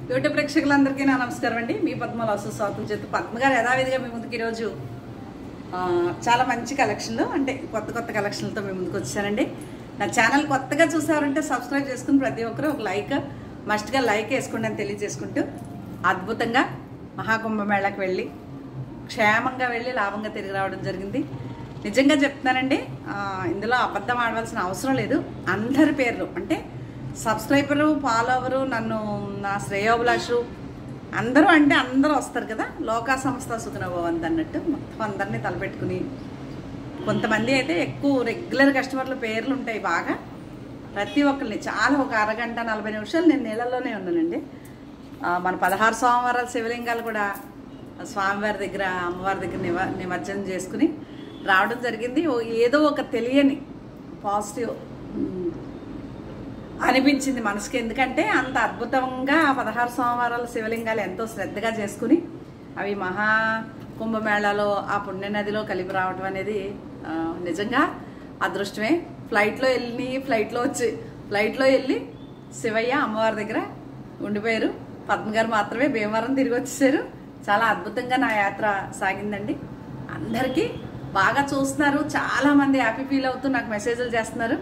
YouTube ప్రేక్షకులందరికీ నా నమస్కారం అండి. మీ పద్మలో సుస్వాగతం చేస్తూ పద్మ గారు యథావిధిగా మీ ముందుకు ఈరోజు చాలా మంచి కలెక్షన్లు అంటే కొత్త కలెక్షన్లతో మీ ముందుకు వచ్చానండి. నా ఛానల్ కొత్తగా చూసారంటే సబ్స్క్రైబ్ చేసుకుని ప్రతి ఒక్కరు ఒక మస్ట్గా లైక్ వేసుకోండి అని తెలియజేసుకుంటూ అద్భుతంగా మహాకుంభమేళాకి వెళ్ళి క్షేమంగా వెళ్ళి లాభంగా తిరిగి రావడం జరిగింది. నిజంగా చెప్తున్నానండి, ఇందులో అబద్ధం ఆడవలసిన అవసరం లేదు. అందరి పేర్లు అంటే సబ్స్క్రైబరు, ఫాలోవరు, నన్ను నా శ్రేయోభిలాషు అందరూ అంటే అందరూ వస్తారు కదా, లోకా సంస్థ సుఖనభవంత్ అన్నట్టు మొత్తం అందరినీ తలపెట్టుకుని కొంతమంది అయితే ఎక్కువ రెగ్యులర్ కస్టమర్ల పేర్లు ఉంటాయి బాగా. ప్రతి ఒక్కరిని చాలా ఒక అరగంట 40 నిమిషాలు నేను నీళ్ళల్లోనే ఉన్నానండి. మన 16 సోమవారాల శివలింగాలు కూడా స్వామివారి దగ్గర అమ్మవారి దగ్గర నిమజ్జనం చేసుకుని రావడం జరిగింది. ఏదో ఒక తెలియని పాజిటివ్ అనిపించింది మనసుకి. ఎందుకంటే అంత అద్భుతంగా 16 సోమవారాల శివలింగాలు ఎంతో శ్రద్ధగా చేసుకుని అవి మహా కుంభమేళాలో ఆ పుణ్యనదిలో కలిపి రావడం అనేది నిజంగా అదృష్టమే. ఫ్లైట్లో వెళ్ళి శివయ్య అమ్మవారి దగ్గర ఉండిపోయారు. పద్మ గారు మాత్రమే భీమవరం తిరిగి వచ్చేసారు. చాలా అద్భుతంగా నా యాత్ర సాగిందండి. అందరికీ బాగా చూస్తున్నారు, చాలామంది హ్యాపీ ఫీల్ అవుతూ నాకు మెసేజ్లు చేస్తున్నారు.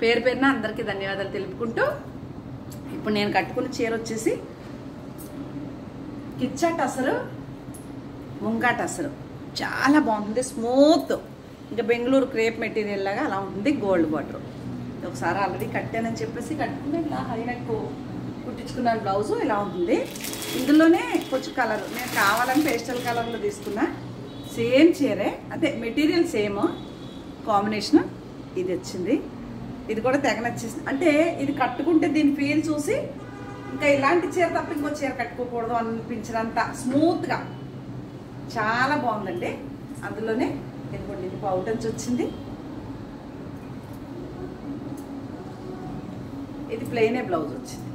పేరు పేరున అందరికీ ధన్యవాదాలు తెలుపుకుంటూ ఇప్పుడు నేను కట్టుకున్న చీర వచ్చేసి కిచ్చా టసరు ముంగా టసరు. చాలా బాగుంటుంది, స్మూత్, ఇంకా బెంగళూరు క్రేప్ మెటీరియల్ లాగా అలా ఉంటుంది. గోల్డ్ బార్డర్ ఒకసారి ఆల్రెడీ కట్టానని చెప్పేసి కట్టుకుని ఇలా హై నెక్ కుట్టించుకున్నాను. బ్లౌజు ఇలా ఉంటుంది. ఇందులోనే కొంచెం కలర్ నేను కావాలని పేస్టల్ కలర్లో తీసుకున్నా. సేమ్ చీరే, అదే మెటీరియల్ సేమ్, కాంబినేషన్ ఇది వచ్చింది. ఇది కూడా తెగ నచ్చేసింది. అంటే ఇది కట్టుకుంటే దీని ఫీల్ చూసి ఇంకా ఇలాంటి చీర తప్ప ఇంకో చీర కట్టుకోకూడదు అనిపించినంత స్మూత్గా చాలా బాగుందండి. అందులోనే ఎందుకంటే ఇది పౌటన్స్ వచ్చింది. ఇది ప్లెయినే బ్లౌజ్ వచ్చింది.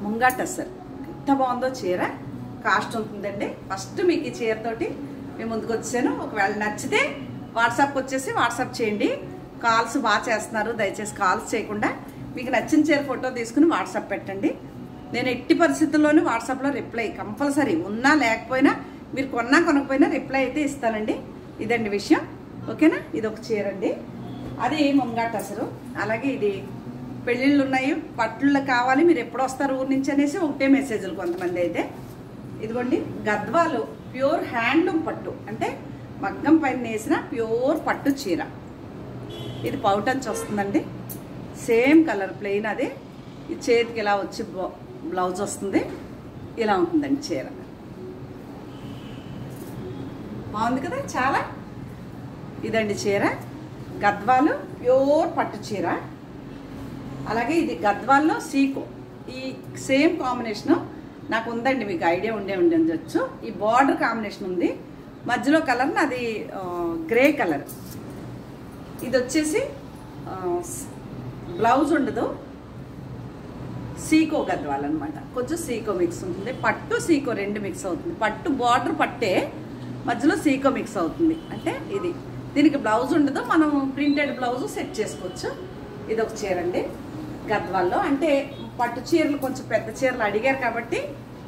ముంగా టస్సర్ ఎంత బాగుందో చీర. కాస్ట్ ఉంటుందండి. ఫస్ట్ మీకు ఈ చీరతోటి మేము ముందుకు వచ్చాను. ఒకవేళ నచ్చితే వాట్సాప్కి వచ్చేసి వాట్సాప్ చేయండి. కాల్స్ బాగా చేస్తున్నారు, దయచేసి కాల్స్ చేయకుండా మీకు నచ్చిన చీర ఫోటో తీసుకుని వాట్సాప్ పెట్టండి. నేను ఎట్టి పరిస్థితుల్లోనూ వాట్సాప్లో రిప్లై కంపల్సరీ, ఉన్నా లేకపోయినా మీరు కొనకపోయినా రిప్లై అయితే ఇస్తానండి. ఇదండి విషయం, ఓకేనా. ఇది ఒక చీర అండి, అది ముంగా టసరు. అలాగే ఇది పెళ్ళిళ్ళు ఉన్నాయి, పట్టుళ్ళు కావాలి, మీరు ఎప్పుడు వస్తారు ఊరి నుంచి అనేసి ఒకటే మెసేజ్లు కొంతమంది అయితే. ఇదిగోండి గద్వాలు ప్యూర్ హ్యాండ్లూమ్ పట్టు, అంటే మగ్గం పైన వేసిన ప్యూర్ పట్టు చీర. ఇది పౌటన్స్ వస్తుందండి, సేమ్ కలర్ ప్లెయిన్. అది ఈ చేతికి ఇలా వచ్చి బ్లౌజ్ వస్తుంది. ఇలా ఉంటుందండి చీర. బాగుంది కదా చాలా. ఇదండి చీర, గద్వాలు ప్యూర్ పట్టు చీర. అలాగే ఇది గద్వాల్లో సీకో, ఈ సేమ్ కాంబినేషను నాకు ఉందండి, మీకు ఐడియా ఉండొచ్చు. ఈ బార్డర్ కాంబినేషన్ ఉంది, మధ్యలో కలర్ అది గ్రే కలర్. ఇది వచ్చేసి బ్లౌజ్ ఉండదు, సీకో గద్వాల్ అనమాట. కొంచెం సీకో మిక్స్ ఉంటుంది, పట్టు సీకో రెండు మిక్స్ అవుతుంది. పట్టు బార్డర్ పట్టే, మధ్యలో సీకో మిక్స్ అవుతుంది. అంటే ఇది దీనికి బ్లౌజ్ ఉండదు, మనం ప్రింటెడ్ బ్లౌజ్ సెట్ చేసుకోవచ్చు. ఇది ఒక చీర అండి గద్వాల్లో. అంటే పట్టు చీరలు కొంచెం పెద్ద చీరలు అడిగారు కాబట్టి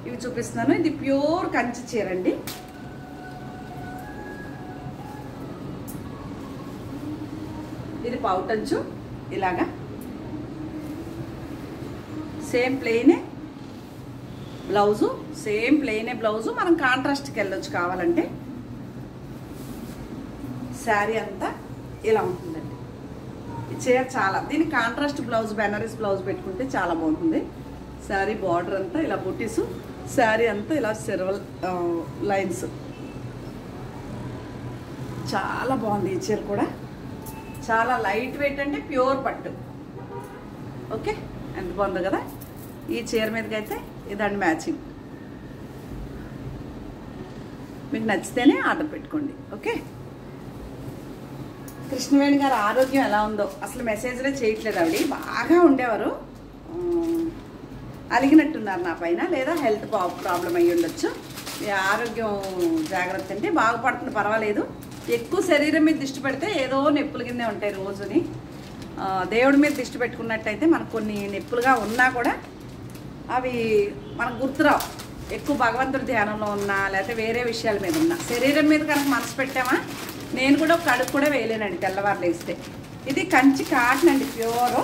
ఇవి చూపిస్తున్నాను. ఇది ప్యూర్ కంచి చీర అండి. ఇది పౌటంచు ఇలాగా సేమ్ ప్లెయినే బ్లౌజు, మనం కాంట్రాస్ట్కి వెళ్ళొచ్చు కావాలంటే. శారీ అంతా ఇలా ఉంటుందండి. ఈ చీర చాలా, దీనికి కాంట్రాస్ట్ బ్లౌజ్, బెనారస్ బ్లౌజ్ పెట్టుకుంటే చాలా బాగుంటుంది. శారీ బార్డర్ అంతా ఇలా బుట్టీసు, శారీ అంతా ఇలా సెరవల్ లైన్స్. చాలా బాగుంది ఈ చీర కూడా, చాలా లైట్ వెయిట్ అంటే ప్యూర్ పట్టు. ఓకే, ఎంత బాగుందో కదా. ఈ చీర మీదకి అయితే ఇదండి మ్యాచింగ్. మీకు నచ్చితేనే ఆర్డర్ పెట్టుకోండి. ఓకే. కృష్ణవేణి గారు ఆరోగ్యం ఎలా ఉందో అసలు మెసేజ్లే చేయట్లేదు. ఆవిడ బాగా ఉండేవారు, అలిగినట్టున్నారు నా పైన, లేదా హెల్త్ ప్రాబ్లం అయ్యి ఉండొచ్చు. ఆరోగ్యం జాగ్రత్త అంటే బాగుపడుతుంది, పర్వాలేదు. ఎక్కువ శరీరం మీద దృష్టి పెడితే ఏదో నొప్పుల కిందే ఉంటాయి రోజుని. దేవుడి మీద దృష్టి పెట్టుకున్నట్టయితే మనకు కొన్ని నొప్పులుగా ఉన్నా కూడా అవి మనకు గుర్తురావు. ఎక్కువ భగవంతుడి ధ్యానంలో ఉన్నా లేకపోతే వేరే విషయాల మీద ఉన్నా, శరీరం మీద కనుక మనసు పెట్టామా, నేను కూడా ఒక అడుగు కూడా వేయలేనండి తెల్లవారులు వేస్తే. ఇది కంచి కాటన్ అండి, ప్యూర్.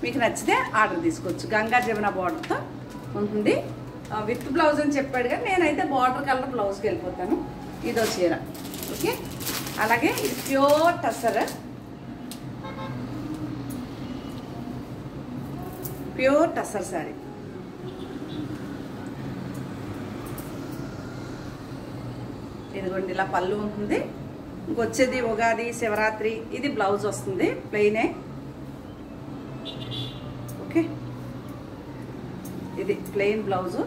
మీకు నచ్చితే ఆర్డర్ తీసుకోవచ్చు. గంగా జమున బార్డర్తో ఉంటుంది. విత్ బ్లౌజ్ అని చెప్పాడు కానీ నేనైతే బార్డర్ కలర్ బ్లౌజ్కి వెళ్ళిపోతాను. ఇదో చీర. ఓకే, అలాగే ఇది ప్యూర్ టసర్, ప్యూర్ టసర్ శారీ. ఇదిగోండి ఇలా పళ్ళు ఉంటుంది. ఇంకొచ్చేది ఉగాది, శివరాత్రి. ఇది బ్లౌజ్ వస్తుంది ప్లెయినే. ఓకే, ఇది ప్లెయిన్ బ్లౌజు.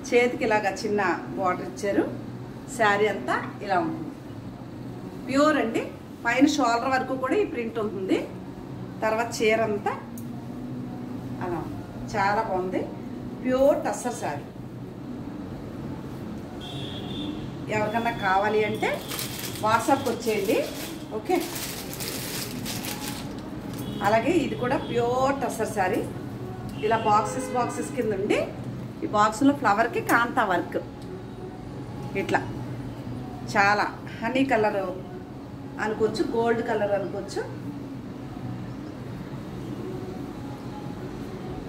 చేతికి ఇలాగా చిన్న బార్డర్ ఇచ్చారు. శారీ అంతా ఇలా ఉంటుంది. ప్యూర్ అండి. పైన షోల్డర్ వరకు కూడా ఈ ప్రింట్ ఉంటుంది. తర్వాత చీర అంతా అలా చాలా బాగుంది. ప్యూర్ టస్సర్ శారీ. ఎవరికన్నా కావాలి అంటే వాట్సాప్కి వచ్చేయండి. ఓకే, అలాగే ఇది కూడా ప్యూర్ టస్సర్ శారీ. ఇలా బాక్సెస్ కింద ఉండి ఈ బాక్స్లో ఫ్లవర్కి కాంతా వర్క్ ఇట్లా చాలా హనీ కలర్ అనుకోవచ్చు, గోల్డ్ కలర్ అనుకోవచ్చు.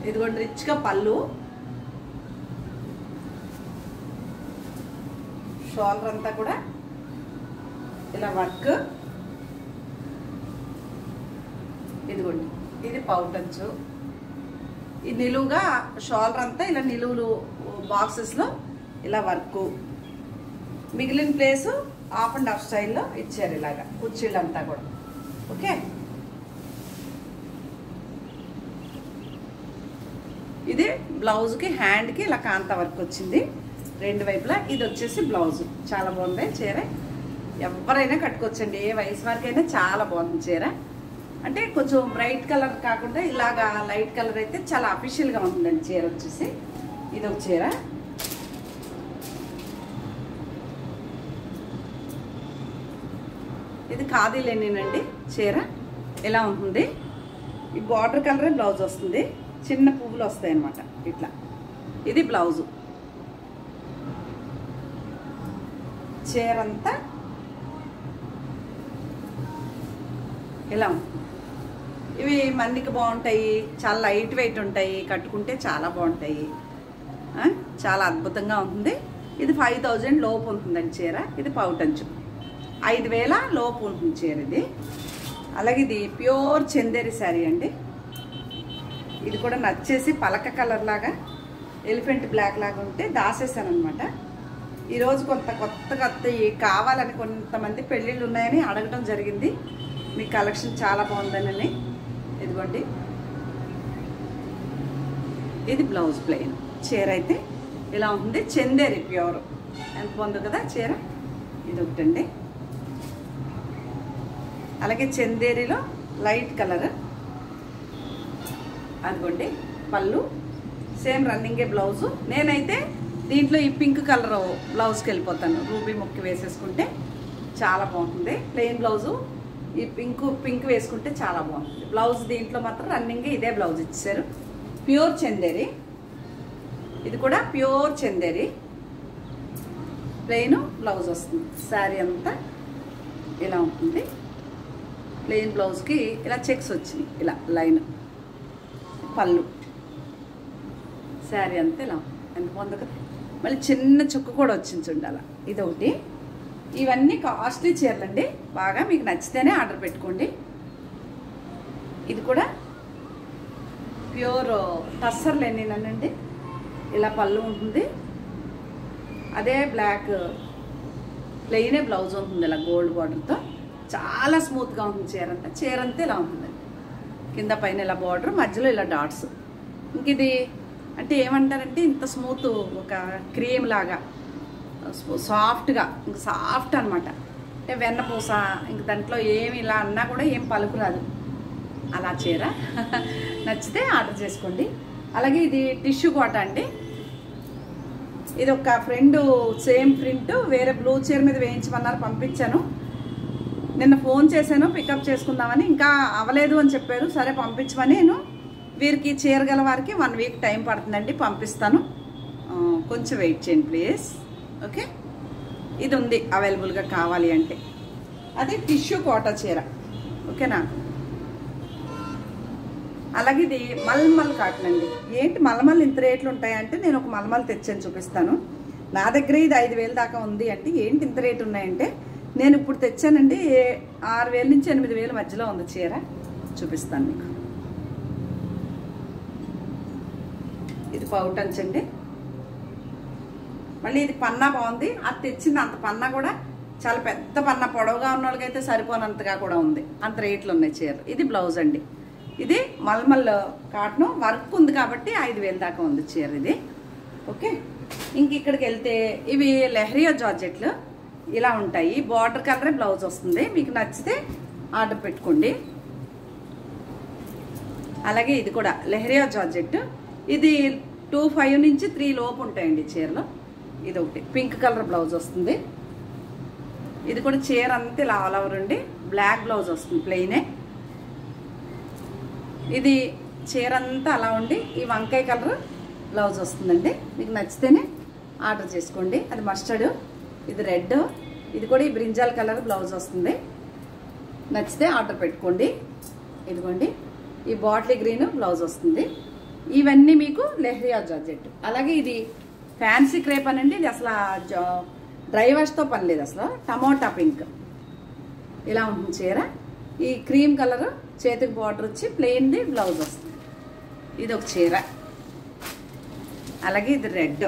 ఇదిగోండి రిచ్గా పళ్ళు, షోల్డర్ అంతా కూడా ఇలా వర్క్. ఇదిగోండి ఇది పౌటంచు. ఈ నిలువుగా షోల్డర్ అంతా ఇలా నిలువులు బాక్సెస్లో ఇలా వర్క్. మిగిలిన ప్లేసు ఆఫ్ అండ్ ఆఫ్ స్టైల్లో ఇచ్చారు ఇలాగా కుర్చీలంతా కూడా. ఓకే, ఇది బ్లౌజ్కి హ్యాండ్కి ఇలా కాంతా వర్క్ వచ్చింది రెండు వైపులా. ఇది వచ్చేసి బ్లౌజ్. చాలా బాగుంది చీర. ఎవరైనా కట్టుకోవచ్చండి, ఏ వయసు వరకైనా చాలా బాగుంది చీర. అంటే కొంచెం బ్రైట్ కలర్ కాకుండా ఇలాగా లైట్ కలర్ అయితే చాలా అఫీషియల్గా ఉంటుందండి చీర వచ్చేసి. ఇది ఒక చీర. ఇది ఖాదీ లెనినండి చీర. ఇలా ఉంటుంది. ఈ బార్డర్ కలరే బ్లౌజ్ వస్తుంది. చిన్న పువ్వులు వస్తాయి అన్నమాట ఇట్లా. ఇది బ్లౌజు. చీర అంతా ఇలా ఉంటుంది. ఇవి మన్నికి బాగుంటాయి, చాలా లైట్ వెయిట్ ఉంటాయి, కట్టుకుంటే చాలా బాగుంటాయి. చాలా అద్భుతంగా ఉంటుంది. ఇది 5000 లోపు ఉంటుందండి చీర. ఇది పౌటంచు 5000 లోపు ఉంటుంది చీర ఇది. అలాగే ఇది ప్యూర్ చందేరి శారీ అండి. ఇది కూడా నచ్చేసి పలక కలర్ లాగా ఎలిఫెంట్ బ్లాక్ లాగా ఉంటే దాసేసాను అనమాట. ఈరోజు కొత్తగా కావాలని కొంతమంది పెళ్ళిళ్ళు ఉన్నాయని అడగడం జరిగింది. మీ కలెక్షన్ చాలా బాగుందని. ఇదిగోండి ఇది బ్లౌజ్ ప్లెయిన్. చీర అయితే ఇలా ఉంటుంది. చందేరి ప్యూర్. ఎంత బాగుంది కదా చీర. ఇది ఒకటండి. అలాగే చందేరిలో లైట్ కలర్. అదిగోండి పళ్ళు సేమ్ రన్నింగే బ్లౌజు. నేనైతే దీంట్లో ఈ పింక్ కలర్ బ్లౌజ్కి వెళ్ళిపోతాను. రూబీ ముక్కి వేసేసుకుంటే చాలా బాగుంటుంది. ప్లెయిన్ బ్లౌజు ఈ పింక్ వేసుకుంటే చాలా బాగుంటుంది. బ్లౌజ్ దీంట్లో మాత్రం రన్నింగ్ ఇదే బ్లౌజ్ ఇచ్చారు. ప్యూర్ చందేరి. ఇది కూడా ప్యూర్ చందేరి. ప్లెయిన్ బ్లౌజ్ వస్తుంది. శారీ అంతా ఇలా ఉంటుంది. ప్లెయిన్ బ్లౌజ్కి ఇలా చెక్స్ వచ్చినాయి, ఇలా లైన్. పళ్ళు శారీ అంతా ఇలా ఎంత బాగుంది కదా. మళ్ళీ చిన్న చుక్క కూడా వచ్చింది చూడాల. ఇదొకటి. ఇవన్నీ కాస్ట్లీ చీరలండి. బాగా మీకు నచ్చితేనే ఆర్డర్ పెట్టుకోండి. ఇది కూడా ప్యూర్ టస్సర్ లెనినండి. ఇలా పళ్ళు ఉంటుంది. అదే బ్లాక్ ప్లెయినే బ్లౌజ్ ఉంటుంది ఇలా గోల్డ్ బార్డర్తో. చాలా స్మూత్గా ఉంటుంది చీర అంతా ఇలా ఉంటుందండి. కింద పైన ఇలా బార్డర్, మధ్యలో ఇలా డాట్స్. ఇంక ఇది అంటే ఏమంటారంటే ఇంత స్మూత్, ఒక క్రీమ్ లాగా సాఫ్ట్గా, ఇంక సాఫ్ట్ అనమాట. అంటే వెన్నపూస. ఇంక దాంట్లో ఏమి ఇలా అన్నా కూడా ఏం పలుకురాదు అలా చీర. నచ్చితే ఆర్డర్ చేసుకోండి. అలాగే ఇది టిష్యూ కోట అండి. ఇది ఒక ఫ్రెండ్ సేమ్ ప్రింట్ వేరే బ్లూ చీర మీద వేయించమన్నారు, పంపించాను. నిన్న ఫోన్ చేశాను పికప్ చేసుకుందామని, ఇంకా అవ్వలేదు అని చెప్పారు. సరే పంపించమని నేను వీరికి చేరగల వారికి 1 వీక్ టైం పడుతుందండి, పంపిస్తాను. కొంచెం వెయిట్ చేయండి ప్లీజ్. ఓకే, ఇది ఉంది అవైలబుల్గా కావాలి అంటే. అది టిష్యూ కోటా చీర. ఓకేనా. అలాగే ఇది మల్మల్ కాటన్ అండి. ఏంటి మల్మల్ ఇంత రేట్లు ఉంటాయంటే నేను ఒక మల్మల్ తెచ్చాను, చూపిస్తాను. నా దగ్గర ఇది 5,000 దాకా ఉంది అంటే ఏంటి ఇంత రేటు ఉన్నాయంటే నేను ఇప్పుడు తెచ్చానండి. 6,000 నుంచి 8,000 మధ్యలో ఉంది చీర. చూపిస్తాను మీకు. ఇది పౌటంచండి. మళ్ళీ ఇది పన్నా బాగుంది. అది తెచ్చింది అంత పన్నా కూడా చాలా పెద్ద పన్నా, పొడవుగా ఉన్న వాళ్ళకైతే సరిపోనంతగా కూడా ఉంది. అంత రేట్లు ఉన్నాయి చీర. ఇది బ్లౌజ్ అండి. ఇది మల్మల్ కాటన్ వర్క్ ఉంది కాబట్టి 5,000 దాకా ఉంది చీర ఇది. ఓకే, ఇంక ఇక్కడికి వెళ్తే ఇవి లెహరియా జార్జెట్లు ఇలా ఉంటాయి. బార్డర్ కలరే బ్లౌజ్ వస్తుంది. మీకు నచ్చితే ఆర్డర్ పెట్టుకోండి. అలాగే ఇది కూడా లెహరియా జార్జెట్. ఇది 2,500 నుంచి 3 లోపు ఉంటాయండి చీరలో. ఇది ఒకటి పింక్ కలర్ బ్లౌజ్ వస్తుంది. ఇది కూడా చీర అంతా ఇలా ఆల్ ఓవర్ ఉండి బ్లాక్ బ్లౌజ్ వస్తుంది, ప్లెయినే. ఇది చీర అంతా అలా ఉండి ఈ వంకాయ కలర్ బ్లౌజ్ వస్తుందండి. మీకు నచ్చితేనే ఆర్డర్ చేసుకోండి. అది మస్టర్డ్, ఇది రెడ్, ఇది కూడా ఈ బ్రింజాల్ కలర్ బ్లౌజ్ వస్తుంది. నచ్చితే ఆర్డర్ పెట్టుకోండి. ఇదిగోండి ఈ బాటిల్ గ్రీన్ బ్లౌజ్ వస్తుంది. ఇవన్నీ మీకు లెహరియా జార్జెట్. అలాగే ఇది ఫ్యాన్సీ క్రేప్ అనండి. ఇది అసలు డ్రై వాష్తో పని లేదు అసలు. టమోటా పింక్ ఇలా ఉంటుంది చీర. ఈ క్రీమ్ కలర్ చేతికి బార్డర్ వచ్చి ప్లెయిన్ది బ్లౌజ్ వస్తుంది. ఇది ఒక చీర. అలాగే ఇది రెడ్,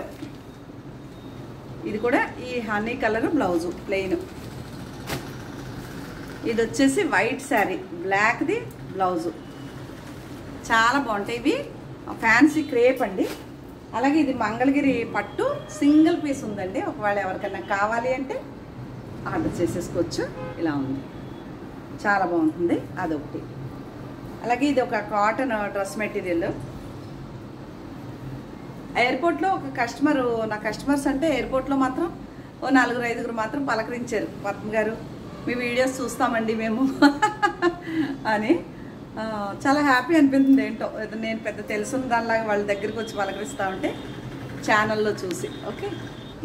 ఇది కూడా ఈ హనీ కలర్ బ్లౌజు ప్లెయిన్. ఇది వచ్చేసి వైట్ శారీ, బ్లాక్ది బ్లౌజు. చాలా బాగుంటాయి ఇవి. ఫ్యాన్సీ క్రేప్ అండి. అలాగే ఇది మంగళగిరి పట్టు సింగిల్ పీస్ ఉందండి. ఒకవేళ ఎవరికైనా కావాలి అంటే ఆర్డర్ చేసేసుకోవచ్చు. ఇలా ఉంది, చాలా బాగుంటుంది. అదొకటి. అలాగే ఇది ఒక కాటన్ డ్రెస్ మెటీరియల్. ఎయిర్పోర్ట్లో ఒక కస్టమరు, నా కస్టమర్స్ అంటే ఎయిర్పోర్ట్లో మాత్రం ఓ 4-5 మాత్రం పలకరించారు. పద్మ గారు మీ వీడియోస్ చూస్తామండి మేము అని. చాలా హ్యాపీ అనిపించింది. ఏంటో నేను పెద్ద తెలుసున్న దానిలాగా వాళ్ళ దగ్గరికి వచ్చి పలకరిస్తూ ఉంటే ఛానల్లో చూసి. ఓకే,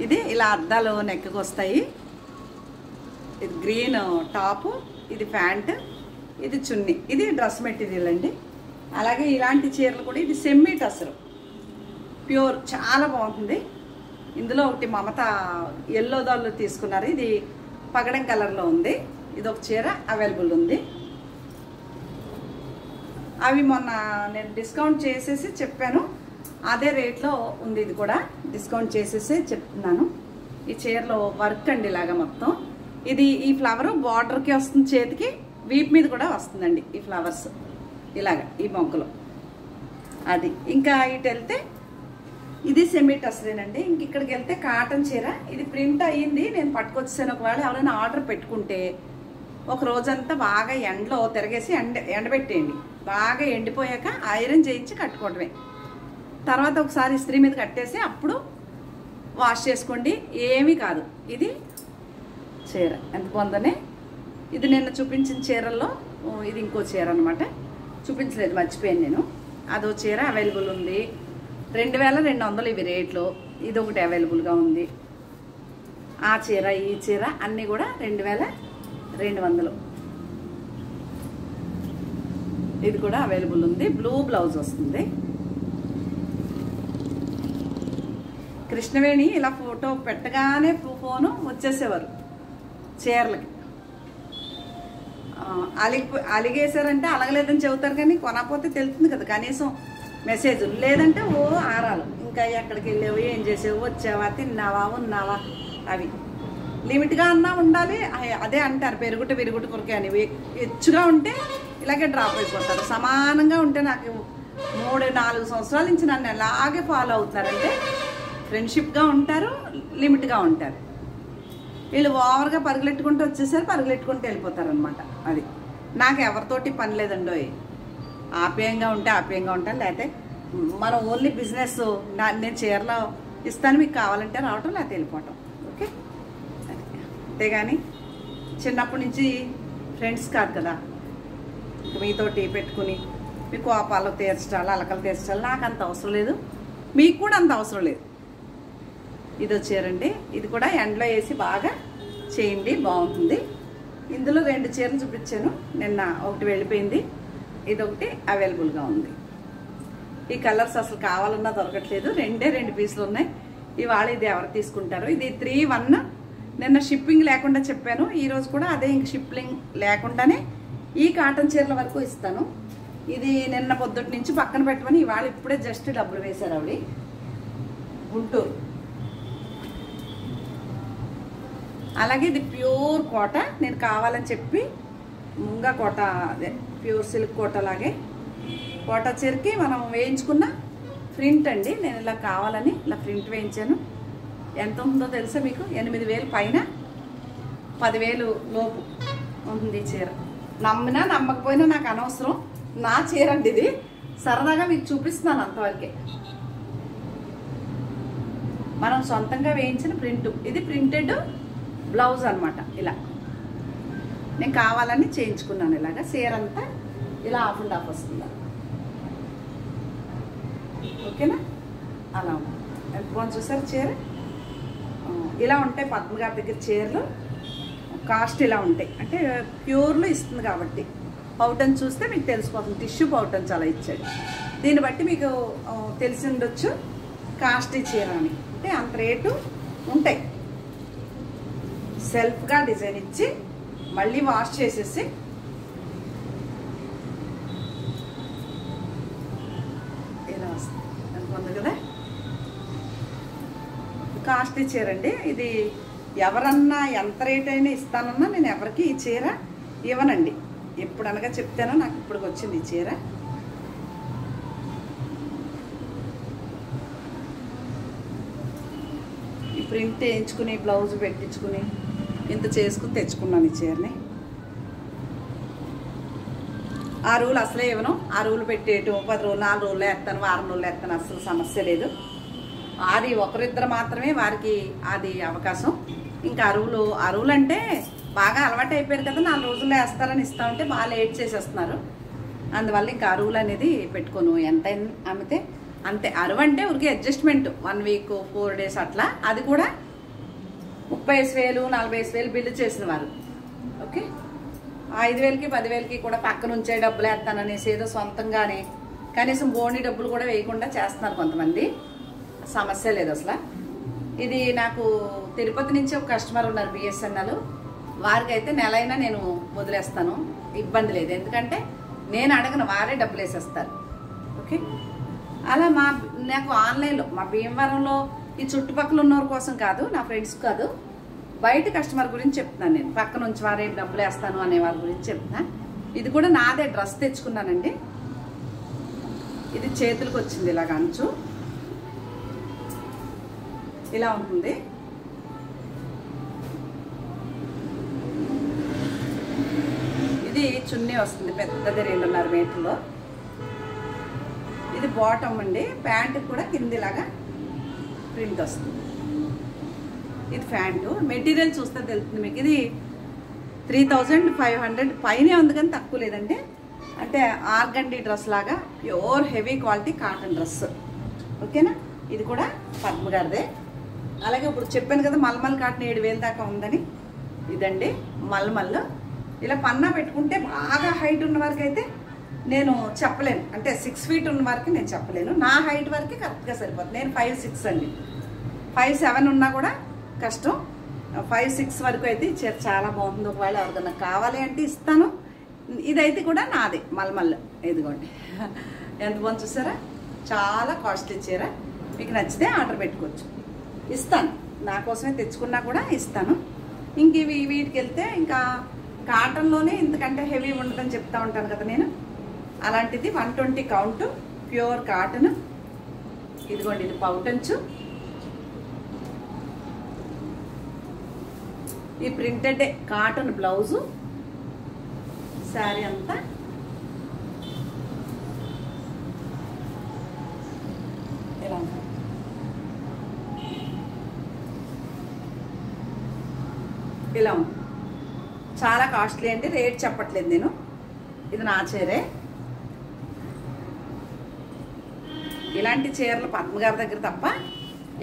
ఇది ఇలా అద్దాలు నెక్కకు వస్తాయి. ఇది గ్రీన్ టాపు, ఇది ప్యాంట్, ఇది చున్నీ. ఇది డ్రెస్ మెటీరియల్ అండి. అలాగే ఇలాంటి చీరలు కూడా ఇది సెమీ టసరు ప్యూర్, చాలా బాగుంటుంది. ఇందులో ఒకటి మమత ఎల్లో దాళ్ళు తీసుకున్నారు. ఇది పగడం కలర్లో ఉంది. ఇది ఒక చీర అవైలబుల్ ఉంది. అవి మొన్న నేను డిస్కౌంట్ చేసేసి చెప్పాను, అదే రేట్లో ఉంది. ఇది కూడా డిస్కౌంట్ చేసేసి చెప్తున్నాను. ఈ చీరలో వర్క్ అండి ఇలాగా మొత్తం. ఇది ఈ ఫ్లవర్ బార్డర్కి వస్తుంది, చేతికి వీప్ మీద కూడా వస్తుందండి ఈ ఫ్లవర్స్ ఇలాగా ఈ మొక్కలు. అది ఇంకా ఇటు వెళ్తే ఇది సెమీ టస్రేనండి. ఇంక ఇక్కడికి వెళ్తే కాటన్ చీర. ఇది ప్రింట్ అయ్యింది, నేను పట్టుకొచ్చాను. ఒకవేళ ఎవరైనా ఆర్డర్ పెట్టుకుంటే ఒక రోజంతా బాగా ఎండలో తిరగేసి ఎండబెట్టేయండి. బాగా ఎండిపోయాక ఐరన్ చేయించి కట్టుకోవడమే. తర్వాత ఒకసారి ఇస్త్రీ మీద కట్టేసి అప్పుడు వాష్ చేసుకోండి, ఏమీ కాదు. ఇది చీర ఎంత బాగుందనే. ఇది నిన్న చూపించిన చీరల్లో ఇది ఇంకో చీర అనమాట. చూపించలేదు, మర్చిపోయాను నేను. అదో చీర అవైలబుల్ ఉంది. 2,200 ఇవి రేట్లు. ఇది ఒకటి అవైలబుల్గా ఉంది. ఆ చీర ఈ చీర అన్నీ కూడా 2,200. ఇది కూడా అవైలబుల్ ఉంది. బ్లూ బ్లౌజ్ వస్తుంది. కృష్ణవేణి ఇలా ఫోటో పెట్టగానే ఫోను వచ్చేసేవారు చీరలకి. అలిగేశారంటే అలగలేదని చెబుతారు, కానీ కొనకపోతే తెలుస్తుంది కదా కనీసం మెసేజ్. లేదంటే ఓ ఆరాలు, ఇంకా ఎక్కడికి వెళ్ళావు, ఏం చేసావు, వచ్చావా, తిన్నావా, ఉన్నావా, అవి లిమిట్గా అన్నా ఉండాలి. అదే అంటారు పెరుగుట విరుగుట కొరకే అని. హెచ్చుగా ఉంటే ఇలాగే డ్రాప్ అయిపోతారు. సమానంగా ఉంటే నాకు 3-4 సంవత్సరాల నుంచి నన్ను అలాగే ఫాలో అవుతున్నారంటే ఫ్రెండ్షిప్గా ఉంటారు, లిమిట్గా ఉంటారు. వీళ్ళు ఓవర్గా పరుగులెట్టుకుంటూ వచ్చేసారు, పరుగులెట్టుకుంటూ వెళ్ళిపోతారు అనమాట. అది నాకు ఎవరితోటి పని లేదండోయ్. ఆప్యాయంగా ఉంటే ఆప్యాయంగా ఉంటాను, లేకపోతే మనం ఓన్లీ బిజినెస్. నేను చీరలో ఇస్తాను, మీకు కావాలంటే రావటం, లేకపోతే వెళ్ళిపోవటం. ఓకే, అంతేగాని చిన్నప్పటి నుంచి ఫ్రెండ్స్ కాదు కదా మీతోటి పెట్టుకుని మీ కోపాలు తీర్చడాలు అలకలు తీర్చడాలు నాకు అంత అవసరం లేదు, మీకు కూడా అంత అవసరం లేదు. ఇది వచ్చారండి, ఇది కూడా ఎండలో వేసి బాగా చేయండి, బాగుంటుంది. ఇందులో 2 చీరలు చూపించాను, నిన్న ఒకటి వెళ్ళిపోయింది, ఇదొకటి అవైలబుల్గా ఉంది. ఈ కలర్స్ అసలు కావాలన్నా దొరకట్లేదు, 2 పీసులు ఉన్నాయి. ఇవాళ ఇది ఎవరు తీసుకుంటారు. ఇది 3-1. నిన్న షిప్పింగ్ లేకుండా చెప్పాను, ఈరోజు కూడా అదే. ఇంక షిప్పింగ్ లేకుండానే ఈ కాటన్ చీరల వరకు ఇస్తాను. ఇది నిన్న పొద్దుటి నుంచి పక్కన పెట్టమని ఇవాళ ఇప్పుడే జస్ట్ డబ్బులు వేశారు ఆవిడ. గుంటూరు. అలాగే ఇది ప్యూర్ కోట, నేను కావాలని చెప్పి ముంగా కోట, అదే ప్యూర్ సిల్క్ కోట లాగే కోట చీరకి మనం వేయించుకున్న ప్రింట్ అండి. నేను ఇలా కావాలని ఇలా ప్రింట్ వేయించాను. ఎంత ఉందో తెలుసా మీకు? 8,000 పైన 10,000 లోపు ఉంటుంది చీర. నమ్మినా నమ్మకపోయినా నాకు అనవసరం, నా చీర అండి ఇది. సరదాగా మీకు చూపిస్తున్నాను అంతవరకే. మనం సొంతంగా వేయించిన ప్రింట్. ఇది ప్రింటెడ్ బ్లౌజ్ అనమాట. ఇలా నేను కావాలని చేయించుకున్నాను. ఇలాగా చీర అంతా ఇలా ఆఫ్ అండ్ ఆఫ్ వస్తుంది. ఓకేనా? అలా ఎంత బాగుంది చూసారు చీర. ఇలా ఉంటాయి పద్మ గారి దగ్గర చీరలు. కాస్ట్ ఇలా ఉంటాయి, అంటే ప్యూర్లో ఇస్తుంది కాబట్టి. పౌటన్ చూస్తే మీకు తెలిసిపోతుంది, టిష్యూ పౌటన్ చాలా ఇచ్చాడు. దీన్ని బట్టి మీకు తెలిసి ఉండొచ్చు కాస్ట్లీ చీర అని. అంటే అంత రేటు ఉంటాయి. సెల్ఫ్గా డిజైన్ ఇచ్చి మళ్ళీ వాష్ చేసేసి ఇలా వస్తుంది. అనుకుంది కదా, కాస్ట్లీ చీర అండి ఇది. ఎవరన్నా ఎంత రేట్ అయినా ఇస్తానన్నా నేను ఎవరికి ఈ చీర ఇవ్వనండి. ఎప్పుడు అనగా చెప్తానో, నాకు ఇప్పుడు వచ్చింది ఈ చీర. ఈ ప్రింట్ వేయించుకుని బ్లౌజ్ పెట్టించుకుని ఇంత చేసుకుని తెచ్చుకున్నాను ఈ చీరని. ఆ రూల్ అసలే ఇవ్వను. ఆ రూల్ పెట్టేయటం 10 రోజులు 4 రోజులు వేస్తాను, వారం రోజులు వేస్తాను, అసలు సమస్య లేదు. అది ఒకరిద్దరు మాత్రమే వారికి అది అవకాశం. ఇంకా అరువులు అంటే బాగా అలవాటు అయిపోయారు కదా, 4 రోజుల్లో వేస్తారని ఇస్తా ఉంటే బాగా లేట్ చేసేస్తున్నారు. అందువల్ల ఇంకా అరువులు అనేది పెట్టుకోను. ఎంత అమ్మితే అంతే. అరువు అంటే ఊరికి అడ్జస్ట్మెంట్ 1 వీక్ 4 డేస్ అట్లా. అది కూడా 35,000 40,000 బిల్లు చేసిన వారు. ఓకే, 5,000కి 10,000కి కూడా పక్కన ఉంచే డబ్బులు వేస్తాననేసి ఏదో సొంతంగానే కనీసం బోని డబ్బులు కూడా వేయకుండా చేస్తున్నారు కొంతమంది. సమస్య లేదు అసలు. ఇది నాకు తిరుపతి నుంచి ఒక కస్టమర్ ఉన్నారు, బిఎస్ఎన్ఎల్. వారికి అయితే నెలైనా నేను వదిలేస్తాను, ఇబ్బంది లేదు. ఎందుకంటే నేను అడగను, వారే డబ్బులు వేసేస్తారు. ఓకే, అలా నాకు ఆన్లైన్లో మా భీమవరంలో ఈ చుట్టుపక్కల ఉన్నవారి కోసం కాదు, నా ఫ్రెండ్స్ కాదు, బయట కస్టమర్ గురించి చెప్తున్నాను నేను. పక్క నుంచి వారే డబ్బులు వేస్తాను అనే వారి గురించి చెప్తున్నా. ఇది కూడా నాదే డ్రెస్ తెచ్చుకున్నానండి. ఇది చేతులకు వచ్చింది ఇలాగ అంచు ఇలా ఉంటుంది. ఇది చున్నీ వస్తుంది పెద్దది 2.5 మీటర్లో. ఇది బాటమ్ అండి. ప్యాంటు కూడా కిందిలాగా ప్రింట్ వస్తుంది. ఇది ప్యాంటు. మెటీరియల్ చూస్తే తెలుస్తుంది మీకు. ఇది 3,500 పైనే ఉంది కానీ తక్కువ లేదండి. అంటే ఆర్గండి డ్రెస్ లాగా pure heavy quality cotton dress. ఓకేనా? ఇది కూడా పద్మ గారిదే. అలాగే ఇప్పుడు చెప్పాను కదా మల్మల్ కాటన్ 7,000 దాకా ఉందని. ఇదండి మల్మల్. ఇలా పన్నా పెట్టుకుంటే బాగా హైట్ ఉన్న వరకు అయితే నేను చెప్పలేను, అంటే 6 ఫీట్ ఉన్న వరకు నేను చెప్పలేను. నా హైట్ వరకు కరెక్ట్గా సరిపోతుంది. నేను 5'6" అండి. 5'7" ఉన్నా కూడా కష్టం. 5'6" వరకు అయితే చీర చాలా బాగుంది. ఒకవేళ ఎవరికన్నా కావాలి అంటే ఇస్తాను. ఇదైతే కూడా నాదే మల్మల్. ఇదిగోండి ఎంత బాగుంది చూసారా, చాలా కాస్ట్లీ చీర. మీకు నచ్చితే ఆర్డర్ పెట్టుకోవచ్చు, ఇస్తాను. నా కోసమే తెచ్చుకున్నా కూడా ఇస్తాను. ఇంక వీటికి వెళ్తే ఇంకా కాటన్లోనే ఇంతకంటే హెవీ ఉండదని చెప్తా ఉంటాను కదా నేను. అలాంటిది 120 కౌంట్ ప్యూర్ కాటన్. ఇదిగోండి ఇది పౌటంచు. ఈ ప్రింటెడ్ కాటన్ బ్లౌజు. శారీ అంతా ఇలా ఉంది. ఇలా ఉంది. చాలా కాస్ట్లీ అండి, రేట్ చెప్పట్లేదు నేను. ఇది నా చీరే. ఇలాంటి చీరలు పద్మగారి దగ్గర తప్ప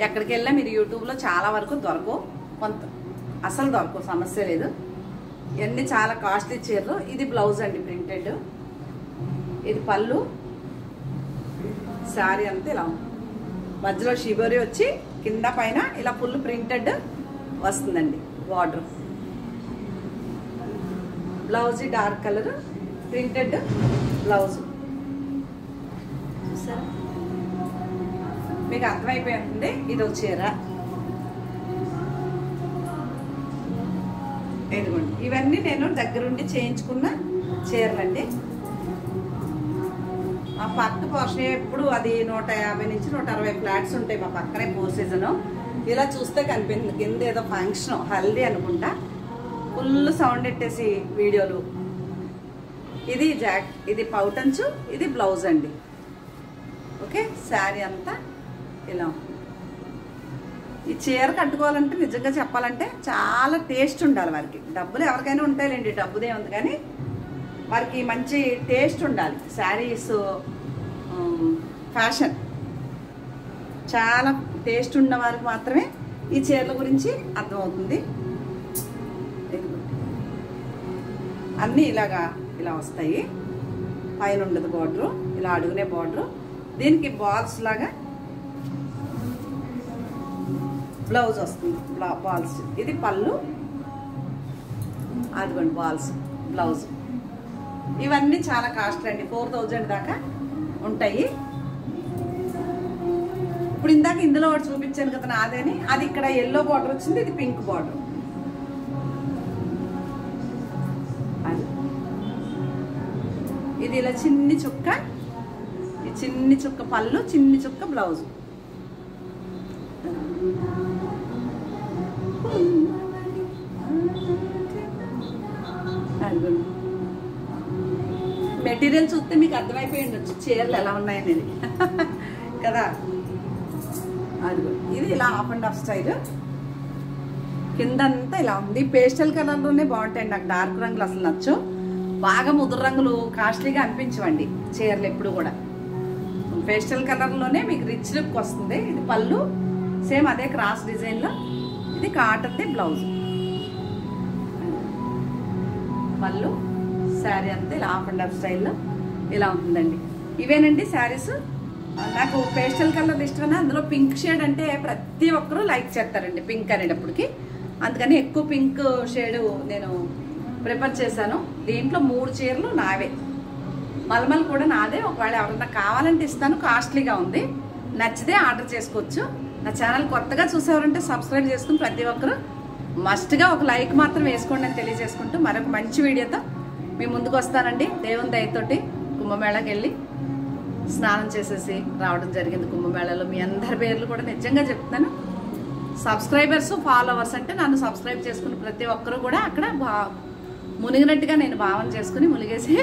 ఎక్కడికి వెళ్ళినా మీరు యూట్యూబ్లో చాలా వరకు దొరకవు, కొంత అసలు దొరకవు, సమస్య లేదు. ఇవన్నీ చాలా కాస్ట్లీ చీరలు. ఇది బ్లౌజ్ అండి ప్రింటెడ్, ఇది పళ్ళు, శారీ అంతా ఇలా మధ్యలో షిబోరి వచ్చి కింద పైన ఇలా ఫుల్ ప్రింటెడ్ వస్తుందండి border. Blouse dark colour printed blouse. చూసారా, మీకు అర్థమైపోయింది. ఇది ఒక చీర, ఇదిగోండి. ఇవన్నీ నేను దగ్గరుండి చేయించుకున్న చీరలండి. ఆ పక్క పోర్షన్ ఎప్పుడు అది 150 నుంచి 160 ఫ్లాట్స్ ఉంటాయి మా పక్కనే 4 సీజన్. ఇలా చూస్తే కనిపించింది కింద ఏదో ఫంక్షన్ హల్దీ అనుకుంటా, ఫుల్ సౌండ్ ఎట్టేసి వీడియోలు. ఇది ఇది పౌటంచు, ఇది బ్లౌజ్ అండి. ఓకే, శారీ అంతా ఇలా. ఈ చీర కట్టుకోవాలంటే నిజంగా చెప్పాలంటే చాలా టేస్ట్ ఉండాలి వారికి. డబ్బులు ఎవరికైనా ఉంటాయిలేండి, డబ్బుదే ఉంది, కానీ వారికి మంచి టేస్ట్ ఉండాలి. శారీస్ ఫ్యాషన్ చాలా టేస్ట్ ఉన్న వారికి మాత్రమే ఈ చీరల గురించి అర్థమవుతుంది. అన్నీ ఇలాగా ఇలా వస్తాయి, పైన ఉండదు బార్డరు, ఇలా అడుగునే బార్డరు. దీనికి బాల్స్ లాగా బ్లౌజ్ వస్తుంది, బాల్స్. ఇది పళ్ళు, అదిగోండి బాల్స్ బ్లౌజ్. ఇవన్నీ చాలా కాస్ట్లీ అండి, 4000 దాకా ఉంటాయి. ఇప్పుడు ఇందాక ఇందులో ఒకటి చూపించాను కదా నాదేని, అది ఇక్కడ ఎల్లో బార్డర్ వచ్చింది, ఇది పింక్ బార్డర్. అది ఇది ఇలా చిన్ని చుక్క, ఈ చిన్ని చుక్క పళ్ళు, చిన్ని చుక్క బ్లౌజ్. మెటీరియల్ చూస్తే మీకు అర్థమైపోయి ఉండొచ్చు చీరలు ఎలా ఉన్నాయనేది కదా. అదిగో ఇది ఇలా హాఫ్ అండ్ హాఫ్ స్టైల్, కిందంతా ఇలా ఉంది. పేస్టల్ కలర్లోనే బాగుంటాయండి, నాకు డార్క్ రంగులు అసలు నచ్చు. బాగా ముదురు రంగులు కాస్ట్లీగా అనిపించవండి చీరలు ఎప్పుడు కూడా. పేస్టల్ కలర్లోనే మీకు రిచ్ లుక్ వస్తుంది. ఇది పళ్ళు, సేమ్ అదే క్రాస్ డిజైన్లో. ఇది కాటన్ది బ్లౌజ్, పళ్ళు, శారీ అంతా ఇలా హాఫ్ అండ్ హాఫ్ స్టైల్లో ఇలా ఉంటుందండి. ఇవేనండి శారీస్. నాకు పేస్టల్ కలర్ ఇష్టమైనా అందులో పింక్ షేడ్ అంటే ప్రతి ఒక్కరూ లైక్ చేస్తారండి పింక్ అనేటప్పటికి. అందుకని ఎక్కువ పింక్ షేడ్ నేను ప్రిఫర్ చేశాను. దీంట్లో 3 చీరలు నావే, మల్మల్ కూడా నాదే. ఒకవేళ ఎవరన్నా కావాలంటే ఇస్తాను, కాస్ట్లీగా ఉంది. నచ్చితే ఆర్డర్ చేసుకోవచ్చు. నా ఛానల్ కొత్తగా చూసేవారంటే సబ్స్క్రైబ్ చేసుకుని ప్రతి ఒక్కరు మస్ట్గా ఒక లైక్ మాత్రం వేసుకోండి అని తెలియజేసుకుంటూ మరొక మంచి వీడియోతో మీ ముందుకు వస్తానండి. దేవుని దయతోటి కుంభమేళకి వెళ్ళి స్నానం చేసేసి రావడం జరిగింది. కుంభమేళలో మీ అందరి పేర్లు కూడా నిజంగా చెప్తాను, సబ్స్క్రైబర్స్ ఫాలోవర్స్ అంటే నన్ను సబ్స్క్రైబ్ చేసుకుని ప్రతి ఒక్కరు కూడా అక్కడ మునిగినట్టుగా నేను భావన చేసుకుని మునిగేసి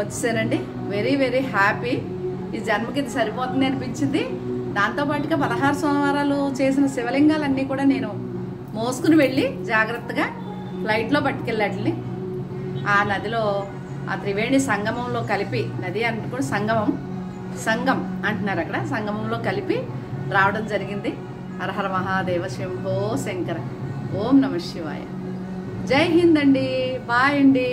వచ్చేసానండి. Very very happy. ఈ జన్మకి ఇది సరిపోతుంది అనిపించింది. దాంతోపాటుగా 16 సోమవారాలు చేసిన శివలింగాలన్నీ కూడా నేను మోసుకుని వెళ్ళి జాగ్రత్తగా ఫ్లైట్లో పట్టుకెళ్ళాటిని ఆ నదిలో, ఆ త్రివేణి సంగమంలో కలిపి, నది అంటే కూడా సంగం అంటున్నారు అక్కడ, సంగమంలో కలిపి రావడం జరిగింది. హర హర మహాదేవ శంభో శంకర. ఓం నమ శివాయ. జై హింద్ అండి, బాయ్ అండి.